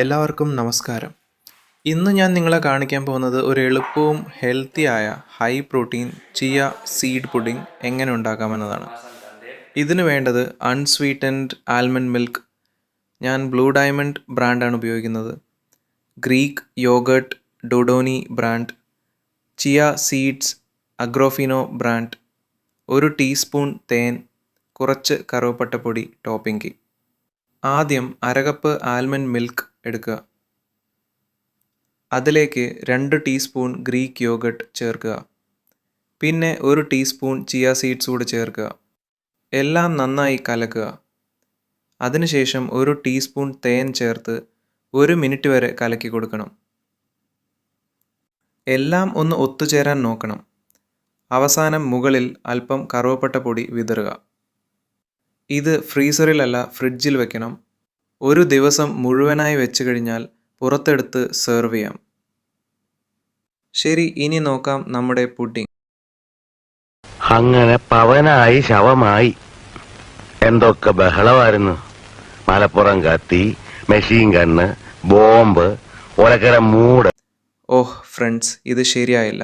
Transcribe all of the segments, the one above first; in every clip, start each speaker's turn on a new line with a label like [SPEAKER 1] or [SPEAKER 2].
[SPEAKER 1] എല്ലാവർക്കും നമസ്കാരം. ഇന്ന് ഞാൻ നിങ്ങളെ കാണിക്കാൻ പോകുന്നത് ഒരു എളുപ്പവും ഹെൽത്തിയായ high protein chia seed pudding എങ്ങനെ ഉണ്ടാക്കാമെന്നതാണ്. ഇതിന് വേണ്ടത് അൺസ്വീറ്റൻഡ് ആൽമണ്ട് മിൽക്ക്, ഞാൻ ബ്ലൂ ഡയമണ്ട് ബ്രാൻഡാണ് ഉപയോഗിക്കുന്നത്, Greek yoghurt Dodoni brand, chia seeds Agrofino brand, 1 teaspoon തേൻ, കുറച്ച് കറുവപ്പട്ടപ്പൊടി ടോപ്പിംഗ്. ആദ്യം അരകപ്പ് ആൽമണ്ട് മിൽക്ക് എടുക്കുക. അതിലേക്ക് 2 ടീസ്പൂൺ ഗ്രീക്ക് യോഗർട്ട് ചേർക്കുക. പിന്നെ 1 ടീസ്പൂൺ ചിയ സീഡ്സ് കൂടി ചേർക്കുക. എല്ലാം നന്നായി കലക്കുക. അതിനുശേഷം 1 ടീസ്പൂൺ തേൻ ചേർത്ത് 1 മിനിറ്റ് വരെ കലക്കി കൊടുക്കണം. എല്ലാം ഒന്ന് ഒത്തുചേരാൻ നോക്കണം. അവസാനം മുകളിൽ അല്പം കറുവപ്പട്ടപ്പൊടി വിതറുക. ഇത് ഫ്രീസറിലല്ല ഫ്രിഡ്ജിൽ വെക്കണം. 1 ദിവസം മുഴുവനായി വെച്ച് കഴിഞ്ഞാൽ പുറത്തെടുത്ത് സെർവ് ചെയ്യാം. ശരി, ഇനി നോക്കാം നമ്മുടെ പുഡിംഗ്.
[SPEAKER 2] അങ്ങനെ പവനായി ശവമായി. എന്തൊക്കെ ബഹളമായിരുന്നു. മലപ്പുറം കത്തി, മെഷീൻ ഗണ്ണ്, ബോംബ്, ഒലക്കര മൂട്.
[SPEAKER 1] ഓഹ് ഫ്രണ്ട്സ്, ഇത് ശരിയായില്ല.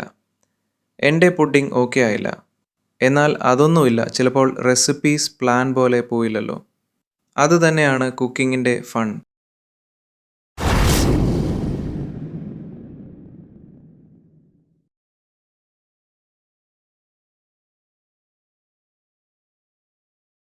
[SPEAKER 1] എൻ്റെ പുഡിംഗ് ഓക്കെ ആയില്ല. എന്നാൽ അതൊന്നുമില്ല, ചിലപ്പോൾ റെസിപ്പീസ് പ്ലാൻ പോലെ പോയില്ലല്ലോ. അതുതന്നെയാണ് കുക്കിങ്ങിൻ്റെ ഫൺ.